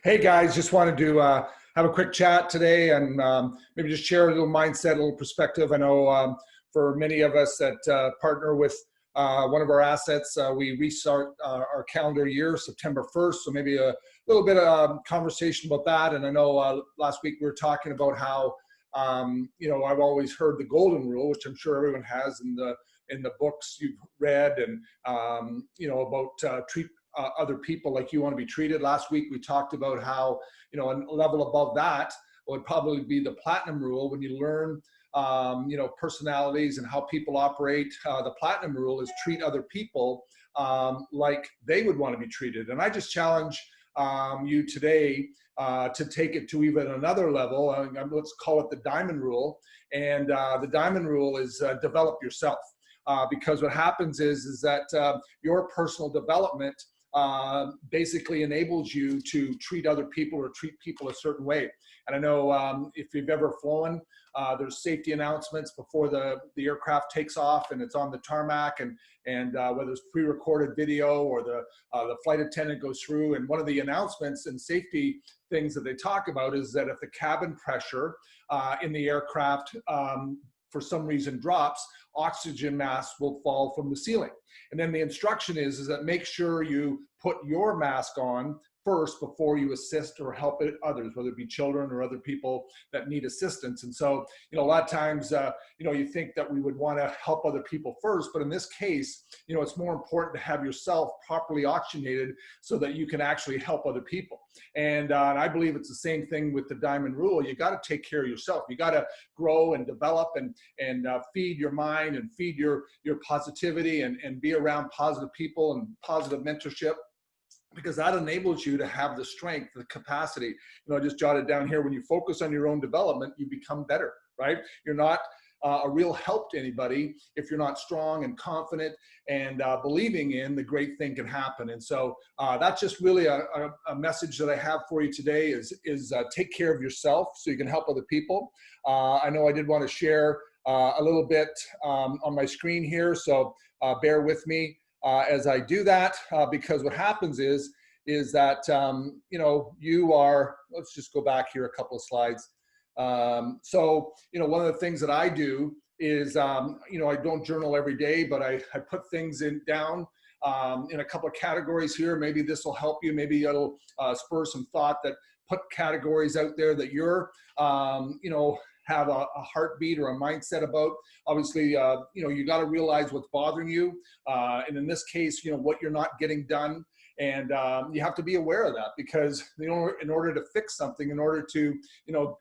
Hey guys, just wanted to have a quick chat today and maybe just share a little mindset, a little perspective. I know for many of us that partner with one of our assets, we restart our calendar year September 1st, so maybe a little bit of conversation about that. And I know last week we were talking about how I've always heard the golden rule, which I'm sure everyone has in the books you've read, and about treat other people like you want to be treated. Last week we talked about how a level above that would probably be the platinum rule. When you learn personalities and how people operate, the platinum rule is treat other people like they would want to be treated. And I just challenge you today to take it to even another level. Let's call it the diamond rule. And the diamond rule is develop yourself. Because what happens is that your personal development basically enables you to treat other people or treat people a certain way. And I know if you've ever flown, there's safety announcements before the aircraft takes off and it's on the tarmac, and whether it's pre-recorded video or the flight attendant goes through. And one of the announcements and safety things that they talk about is that if the cabin pressure in the aircraft for some reason drops, oxygen masks will fall from the ceiling. And then the instruction is that make sure you put your mask on first before you assist or help others, whether it be children or other people that need assistance. And so, a lot of times, you think that we would want to help other people first, but in this case, it's more important to have yourself properly oxygenated so that you can actually help other people. And I believe it's the same thing with the diamond rule. You got to take care of yourself. You got to grow and develop and feed your mind and feed your positivity and be around positive people and positive mentorship, because that enables you to have the strength, the capacity. I just jotted down here, when you focus on your own development, you become better, right? You're not a real help to anybody if you're not strong and confident and believing in the great thing can happen. And so that's just really a message that I have for you today is take care of yourself so you can help other people. I know I did want to share a little bit on my screen here, so bear with me as I do that, because what happens is that, you are, let's just go back here a couple of slides. So, one of the things that I do is, I don't journal every day, but I put things down in a couple of categories here. Maybe this will help you. Maybe it'll spur some thought, that put categories out there that you're, have a heartbeat or a mindset about. Obviously, you got to realize what's bothering you. And in this case, what you're not getting done. And you have to be aware of that, because in order to fix something, in order to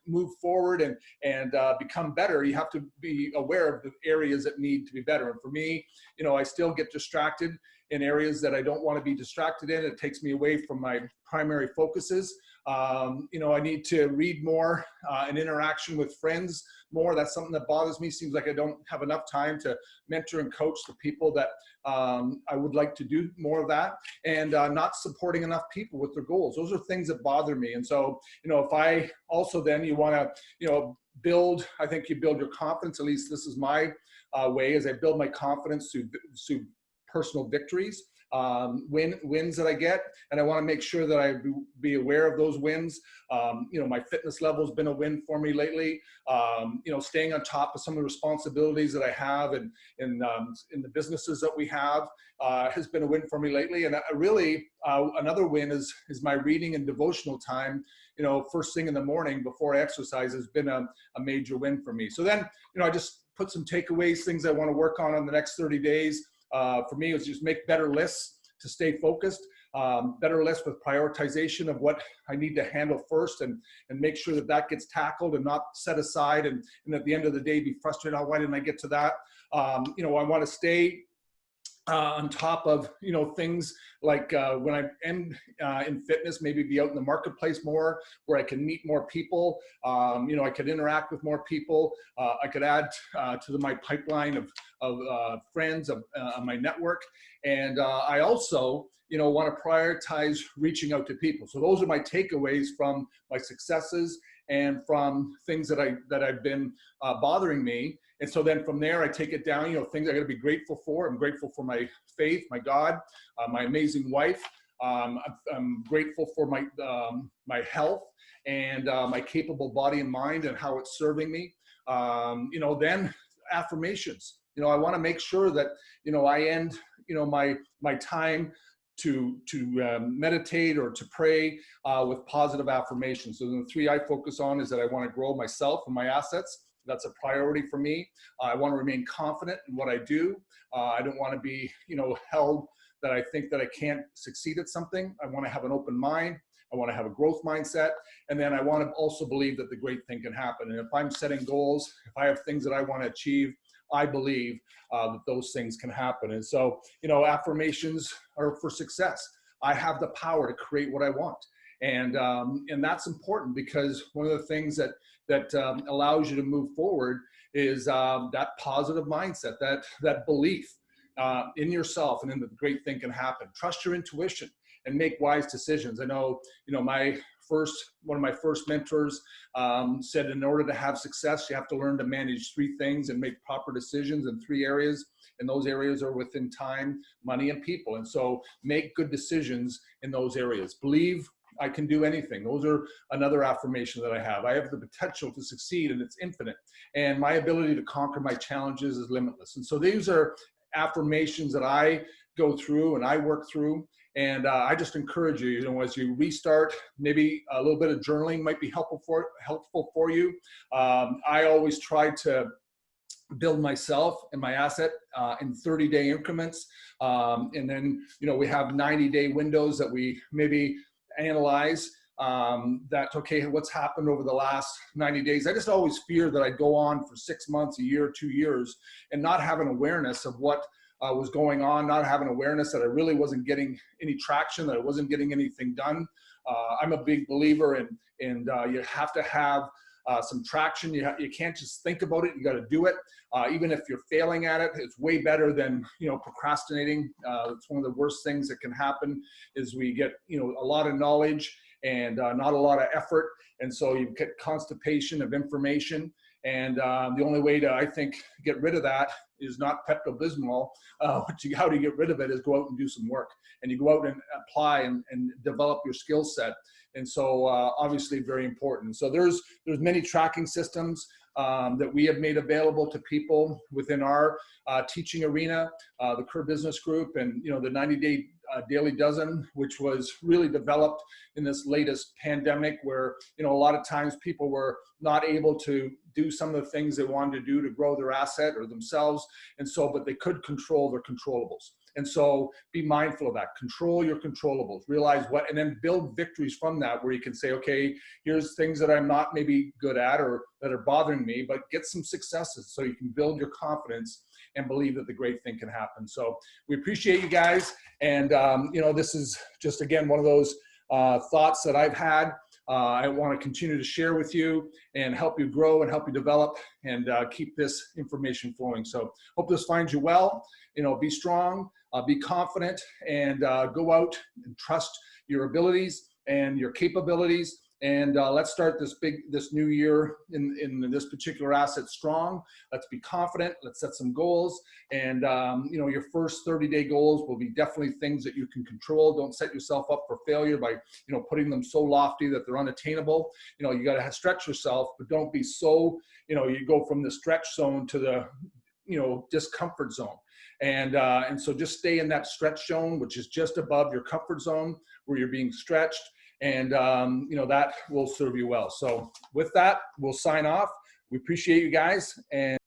move forward and become better, you have to be aware of the areas that need to be better. And for me, I still get distracted in areas that I don't want to be distracted in. It takes me away from my primary focuses. I need to read more and interaction with friends more. That's something that bothers me. Seems like I don't have enough time to mentor and coach the people that I would like to do more of that, and not supporting enough people with their goals. Those are things that bother me. And so, if I also then you want to, build, I think you build your confidence. At least this is my way, as I build my confidence through personal victories. Wins that I get, and I want to make sure that I be aware of those wins. My fitness level has been a win for me lately. Staying on top of some of the responsibilities that I have and in the businesses that we have has been a win for me lately. And another win is my reading and devotional time. First thing in the morning before I exercise has been a major win for me. So then, I just put some takeaways, things I want to work on the next 30 days. For me, it was just make better lists to stay focused, better lists with prioritization of what I need to handle first, and make sure that gets tackled and not set aside, and at the end of the day be frustrated, why didn't I get to that? I want to stay on top of things like when I am in fitness, maybe be out in the marketplace more, where I can meet more people. I could interact with more people. I could add to my pipeline of friends of my network. And I also want to prioritize reaching out to people. So those are my takeaways from my successes and from things that I've been bothering me. And so then from there, I take it down, things I got to be grateful for. I'm grateful for my faith, my God, my amazing wife, I'm grateful for my health and my capable body and mind and how it's serving me. Then affirmations. I want to make sure that I end my time to meditate or to pray with positive affirmations. So the three I focus on is that I want to grow myself and my assets. That's a priority for me. I want to remain confident in what I do. I don't want to be held that I think that I can't succeed at something. I want to have an open mind. I want to have a growth mindset. And then I want to also believe that the great thing can happen. And if I'm setting goals, if I have things that I want to achieve, I believe that those things can happen. And so, affirmations are for success. I have the power to create what I want. And that's important, because one of the things that allows you to move forward is that positive mindset, that belief in yourself and in the great thing can happen. Trust your intuition and make wise decisions. I know, one of my first mentors said, in order to have success, you have to learn to manage three things and make proper decisions in three areas. And those areas are within time, money, and people. And so make good decisions in those areas. Believe I can do anything. Those are another affirmation that I have. I have the potential to succeed, and it's infinite. And my ability to conquer my challenges is limitless. And so these are affirmations that I go through and I work through. And I just encourage you, as you restart, maybe a little bit of journaling might be helpful for you. I always try to build myself and my asset in 30-day increments. And then, we have 90-day windows that we maybe analyze okay, what's happened over the last 90 days. I just always fear that I'd go on for 6 months, a year, 2 years, and not have an awareness of what was going on, not having awareness that I really wasn't getting any traction, that I wasn't getting anything done. I'm a big believer in you have to have some traction. You can't just think about it. You got to do it. Even if you're failing at it, it's way better than procrastinating. It's one of the worst things that can happen is we get a lot of knowledge and not a lot of effort, and so you get constipation of information. And the only way to, I think, get rid of that is not Pepto-Bismol. How to get rid of it is go out and do some work, and you go out and apply and develop your skill set. And so obviously very important. So there's many tracking systems that we have made available to people within our teaching arena, the Kerr Business Group, and the 90-day Daily Dozen, which was really developed in this latest pandemic, where a lot of times people were not able to do some of the things they wanted to do to grow their asset or themselves, and so but they could control their controllables. And so be mindful of that. Control your controllables. Realize what, and then build victories from that, where you can say, okay, here's things that I'm not maybe good at or that are bothering me, but get some successes so you can build your confidence and believe that the great thing can happen. So we appreciate you guys. And, this is just, again, one of those thoughts that I've had. I want to continue to share with you and help you grow and help you develop and keep this information flowing. So hope this finds you well. Be strong, be confident, and go out and trust your abilities and your capabilities. And let's start this new year in this particular asset strong. Let's be confident. Let's set some goals. And your first 30-day goals will be definitely things that you can control. Don't set yourself up for failure by putting them so lofty that they're unattainable. You got to stretch yourself, but don't be so you go from the stretch zone to the discomfort zone. And so just stay in that stretch zone, which is just above your comfort zone, where you're being stretched. And, that will serve you well. So with that, we'll sign off. We appreciate you guys. And